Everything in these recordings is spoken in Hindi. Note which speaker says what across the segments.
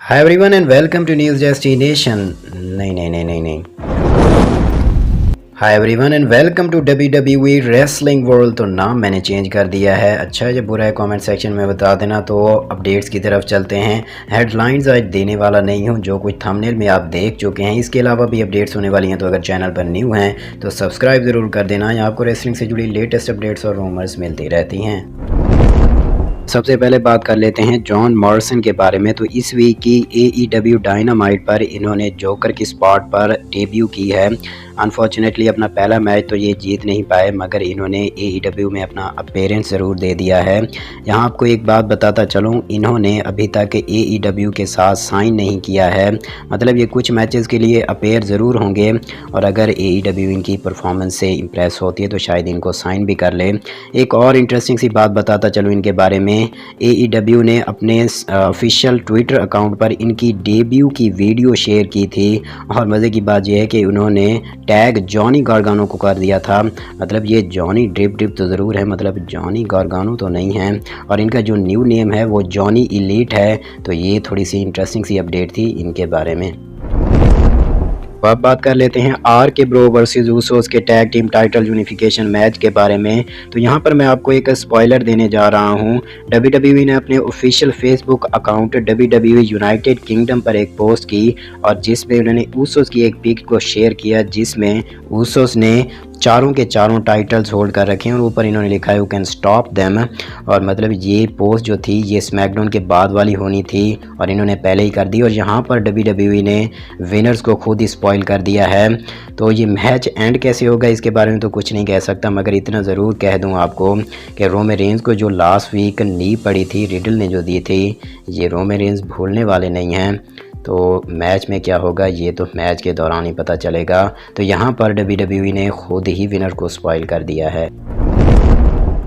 Speaker 1: Hi everyone and welcome to news destination. नहीं नहीं नहीं नहीं नहीं hi everyone and welcome to WWE wrestling world. तो नाम मैंने चेंज कर दिया है। अच्छा जब बुरा है कमेंट सेक्शन में बता देना। तो अपडेट्स की तरफ चलते हैं। हेडलाइंस आज देने वाला नहीं हूं, जो कुछ थंबनेल में आप देख चुके हैं। इसके अलावा भी अपडेट्स होने वाली हैं, तो अगर चैनल पर न्यू हैं तो सब्सक्राइब ज़रूर कर देना। यहाँ आपको रेसलिंग से जुड़ी लेटेस्ट अपडेट्स और रूमर्स मिलती रहती हैं। सबसे पहले बात कर लेते हैं जॉन मॉरिसन के बारे में। तो इस वीक की AEW डायनामाइट पर इन्होंने जोकर की स्पॉट पर डेब्यू की है। अनफॉर्चुनेटली अपना पहला मैच तो ये जीत नहीं पाए, मगर इन्होंने AEW में अपना अपीयरेंस ज़रूर दे दिया है। यहाँ आपको एक बात बताता चलूँ, इन्होंने अभी तक AEW के साथ साइन नहीं किया है। मतलब ये कुछ मैचेस के लिए अपेयर ज़रूर होंगे, और अगर AEW इनकी परफॉर्मेंस से इम्प्रेस होती है तो शायद इनको साइन भी कर ले। एक और इंटरेस्टिंग सी बात बताता चलूँ इनके बारे में। AEW ने अपने ऑफिशियल ट्विटर अकाउंट पर इनकी डेब्यू की वीडियो शेयर की थी, और मज़े की बात यह है कि उन्होंने टैग जॉनी गार्गानो को कर दिया था। मतलब ये जॉनी ड्रिप तो ज़रूर है, मतलब जॉनी गार्गानो तो नहीं है, और इनका जो न्यू नेम है वो जॉनी इलीट है। तो ये थोड़ी सी इंटरेस्टिंग सी अपडेट थी इनके बारे में। तो अब बात कर लेते हैं RK Bro वर्सेस ऊसोस के tag team title unification match के बारे में। तो यहाँ पर मैं आपको एक स्पॉइलर देने जा रहा हूँ। WWE ने अपने official Facebook account WWE United kingdom पर एक पोस्ट की, और जिसमें उन्होंने ऊसोस की एक पिक को शेयर किया, जिसमें ऊसोस ने चारों के चारों टाइटल्स होल्ड कर रखे हैं, और ऊपर इन्होंने लिखा है यू कैन स्टॉप देम। और मतलब ये पोस्ट जो थी ये स्मैकडाउन के बाद वाली होनी थी, और इन्होंने पहले ही कर दी। और यहाँ पर WWE ने विनर्स को खुद ही स्पॉइल कर दिया है। तो ये मैच एंड कैसे होगा इसके बारे में तो कुछ नहीं कह सकता, मगर इतना ज़रूर कह दूँ आपको कि रोमन रेंज को जो लास्ट वीक नी पड़ी थी रिडल ने जो दी थी, ये रोमन रेंज भूलने वाले नहीं हैं। तो मैच में क्या होगा ये तो मैच के दौरान ही पता चलेगा। तो यहाँ पर WWE ने खुद ही विनर को स्पॉइल कर दिया है।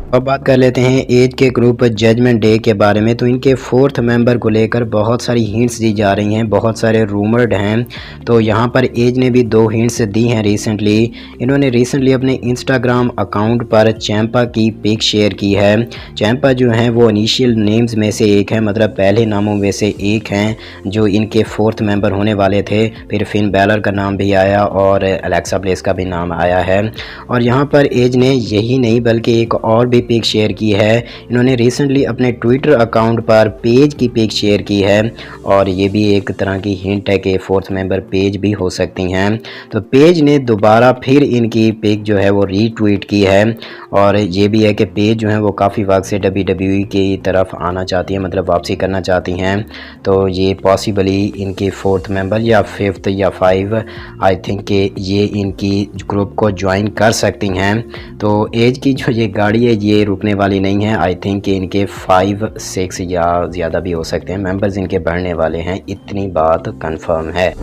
Speaker 1: अब बात कर लेते हैं एज के ग्रुप जजमेंट डे के बारे में। तो इनके फोर्थ मेंबर को लेकर बहुत सारी हिंट्स दी जा रही हैं, बहुत सारे रूमर्ड हैं। तो यहाँ पर एज ने भी 2 हिंट्स दी हैं रिसेंटली। इन्होंने रिसेंटली अपने इंस्टाग्राम अकाउंट पर चैंपा की पिक शेयर की है। चैंपा जो हैं वो इनिशियल नेम्स में से एक है, मतलब पहले नामों में से एक हैं जो इनके फोर्थ मेंबर होने वाले थे। फिर फिन बैलर का नाम भी आया और एलेक्सा ब्लेस का भी नाम आया है। और यहाँ पर एज ने यही नहीं बल्कि एक और भी पिक शेयर की है। इन्होंने रिसेंटली अपने ट्विटर अकाउंट पर पेज की पिक शेयर की है, और ये भी एक तरह की हिंट है कि फोर्थ मेंबर पेज भी हो सकती हैं। तो पेज ने दोबारा फिर इनकी पिक जो है वो रीट्वीट की है, और ये भी है कि पेज जो है वो काफ़ी वक्त से WWE की तरफ आना चाहती है, मतलब वापसी करना चाहती हैं। तो ये पॉसिबली इनकी फोर्थ मेंबर या फिफ्थ या 5 आई थिंक कि ये इनकी ग्रुप को ज्वाइन कर सकती हैं। तो एज की जो ये गाड़ी है ये रुकने वाली नहीं है। आई थिंक कि इनके 5, 6 या ज़्यादा भी हो सकते हैं मेंबर्स इनके बढ़ने वाले हैं, इतनी बात कंफर्म है।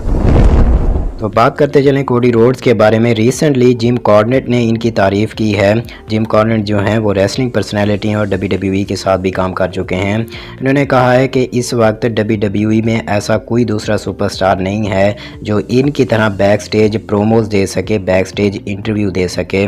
Speaker 1: तो बात करते चलें कोडी रोड्स के बारे में। रिसेंटली जिम कॉर्नेट ने इनकी तारीफ़ की है। जिम कॉर्नेट जो हैं वो रेसलिंग पर्सनैलिटी हैं और WWE के साथ भी काम कर चुके हैं। इन्होंने कहा है कि इस वक्त WWE में ऐसा कोई दूसरा सुपरस्टार नहीं है जो इनकी तरह बैक स्टेज प्रोमोज दे सके, बैक स्टेज इंटरव्यू दे सके।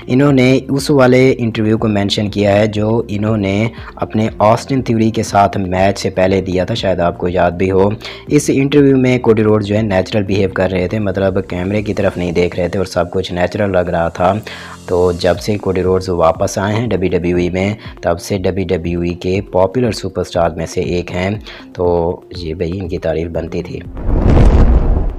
Speaker 1: इन्होंने उस वाले इंटरव्यू को मेंशन किया है जो इन्होंने अपने ऑस्टिन थ्योरी के साथ मैच से पहले दिया था, शायद आपको याद भी हो। इस इंटरव्यू में कोडी रोड्स जो है नेचुरल बिहेव कर रहे थे, मतलब कैमरे की तरफ नहीं देख रहे थे और सब कुछ नेचुरल लग रहा था। तो जब से कोडी रोड्स वापस आए हैं WWE में, तब से WWE के पॉपुलर सुपरस्टार में से एक हैं। तो ये भाई इनकी तारीफ बनती थी।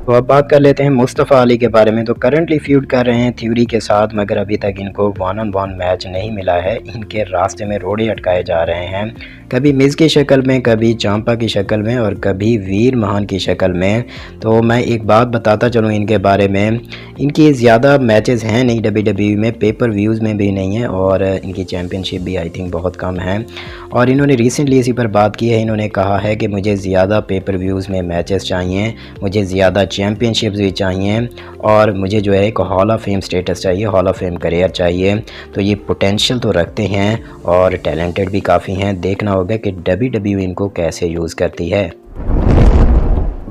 Speaker 1: तो अब बात कर लेते हैं मुस्तफ़ा अली के बारे में। तो करंटली फ्यूड कर रहे हैं थ्योरी के साथ, मगर अभी तक इनको 1-on-1 मैच नहीं मिला है। इनके रास्ते में रोड़े अटकाए जा रहे हैं, कभी मिज़ की शक्ल में, कभी चांपा की शक्ल में, और कभी वीर महान की शक्ल में। तो मैं एक बात बताता चलूँ इनके बारे में, इनकी ज़्यादा मैचेस हैं नहीं WWE में, पेपर व्यूज़ में भी नहीं है, और इनकी चैम्पियनशिप भी आई थिंक बहुत कम है। और इन्होंने रिसेंटली इसी पर बात की है। इन्होंने कहा है कि मुझे ज़्यादा पेपर व्यूज़ में मैचेस चाहिए, मुझे ज़्यादा चैम्पियनशिप्स भी चाहिए, और मुझे जो है एक हॉल ऑफ फेम स्टेटस चाहिए, हॉल ऑफ फेम करियर चाहिए। तो ये पोटेंशियल तो रखते हैं और टैलेंटेड भी काफ़ी हैं। देखना होगा कि WWE इनको कैसे यूज़ करती है।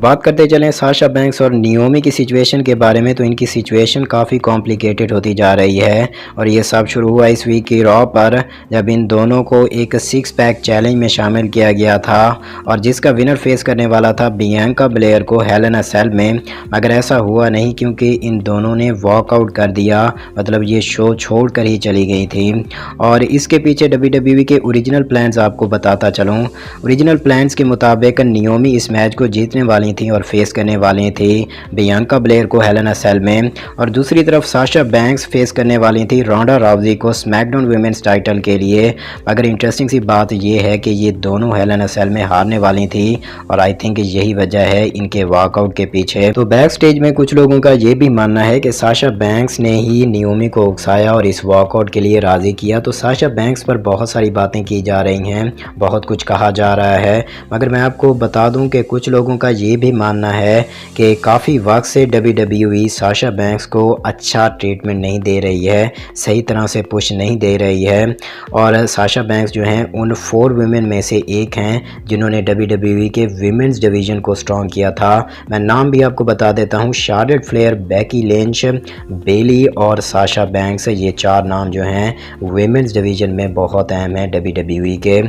Speaker 1: बात करते चलें साशा बैंक्स और नियोमी की सिचुएशन के बारे में, तो इनकी सिचुएशन काफ़ी कॉम्प्लिकेटेड होती जा रही है और ये सब शुरू हुआ इस वीक की रॉ पर, जब इन दोनों को एक 6 पैक चैलेंज में शामिल किया गया था और जिसका विनर फेस करने वाला था बियांका ब्लेयर को हेल इन अ सेल में। मगर ऐसा हुआ नहीं क्योंकि इन दोनों ने वॉकआउट कर दिया, मतलब ये शो छोड़ कर ही चली गई थी। और इसके पीछे WWE के ओरिजिनल प्लान्स आपको बताता चलूँ। ओरिजिनल प्लान्स के मुताबिक नियोमी इस मैच को जीतने वाली थी और फेस करने वाली थी बियांका ब्लेयर को हेल इन अ सेल में, और दूसरी तरफ साशा बैंक्स फेस करने वाली थी रोंडा राउजी को स्मैकडाउन वुमेन्स टाइटल के लिए। मगर इंटरेस्टिंग सी बात यह है कि ये दोनों हेल इन अ सेल में हारने वाली थी और आई थिंक यही वजह है इनके वॉकआउट के पीछे। तो बैक स्टेज में कुछ लोगों का ये भी मानना है कि साशा बैंक्स ने ही नियोमी को उकसाया और इस वॉकआउट के लिए राज़ी किया। तो साशा बैंक्स पर बहुत सारी बातें की जा रही हैं, बहुत कुछ कहा जा रहा है, मगर मैं आपको बता दूं कि कुछ लोगों का ये भी मानना है कि काफ़ी वक्त से WWE साशा बैंक्स को अच्छा ट्रीटमेंट नहीं दे रही है, सही तरह से पुश नहीं दे रही है। और साशा बैंक्स जो हैं उन 4 वुमेन में से एक हैं जिन्होंने WWE के विमेंस डिवीज़न को स्ट्रॉन्ग किया था। मैं नाम भी आपको बता देता हूँ, शार्लेट फ्लेयर, बेकी लिंच, बेली और साशा बैंक्स, ये 4 नाम जो हैं विमेंस डिवीज़न में बहुत अहम हैं WWE के,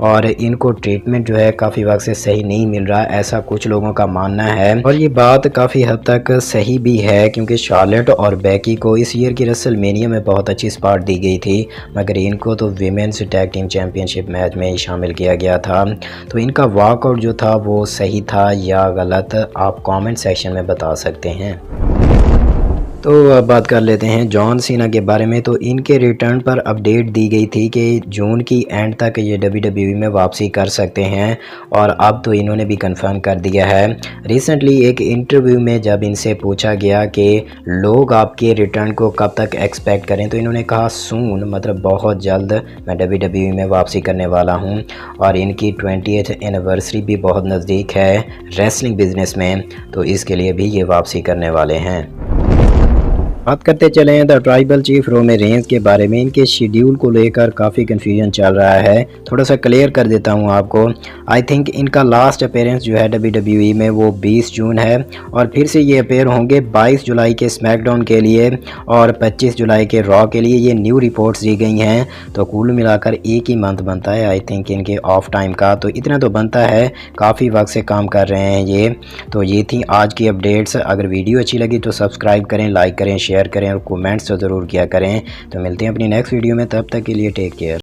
Speaker 1: और इनको ट्रीटमेंट जो है काफ़ी वक्त से सही नहीं मिल रहा, ऐसा कुछ लोगों का मानना है। और ये बात काफ़ी हद तक सही भी है क्योंकि शार्लेट और बेकी को इस ईयर की रेसलमेनिया में बहुत अच्छी स्पॉट दी गई थी, मगर इनको तो women's tag team championship match में ही शामिल किया गया था। तो इनका वॉकआउट जो था वो सही था या गलत, आप कमेंट सेक्शन में बता सकते हैं। तो अब बात कर लेते हैं जॉन सीना के बारे में। तो इनके रिटर्न पर अपडेट दी गई थी कि जून की एंड तक ये WWE में वापसी कर सकते हैं और अब तो इन्होंने भी कंफर्म कर दिया है। रिसेंटली एक इंटरव्यू में जब इनसे पूछा गया कि लोग आपके रिटर्न को कब तक एक्सपेक्ट करें, तो इन्होंने कहा सून, मतलब बहुत जल्द मैं WWE में वापसी करने वाला हूँ। और इनकी 20th एनिवर्सरी भी बहुत नज़दीक है रेसलिंग बिजनेस में, तो इसके लिए भी ये वापसी करने वाले हैं। बात करते चलें the tribal chief Roman Reigns के बारे में। इनके शेड्यूल को लेकर काफ़ी कन्फ्यूजन चल रहा है, थोड़ा सा क्लियर कर देता हूं आपको। आई थिंक इनका लास्ट अपेयरेंस जो है WWE में वो 20 जून है और फिर से ये अपेयर होंगे 22 जुलाई के स्मैकडाउन के लिए और 25 जुलाई के रॉ के लिए। ये न्यू रिपोर्ट्स दी गई हैं, तो कुल मिलाकर एक ही मंथ बनता है आई थिंक इनके ऑफ टाइम का, तो इतना तो बनता है, काफ़ी वक्त से काम कर रहे हैं ये। तो ये थी आज की अपडेट्स। अगर वीडियो अच्छी लगी तो सब्सक्राइब करें, लाइक करें, शेयर करें और कमेंट्स तो ज़रूर किया करें। तो मिलते हैं अपनी नेक्स्ट वीडियो में, तब तक के लिए टेक केयर।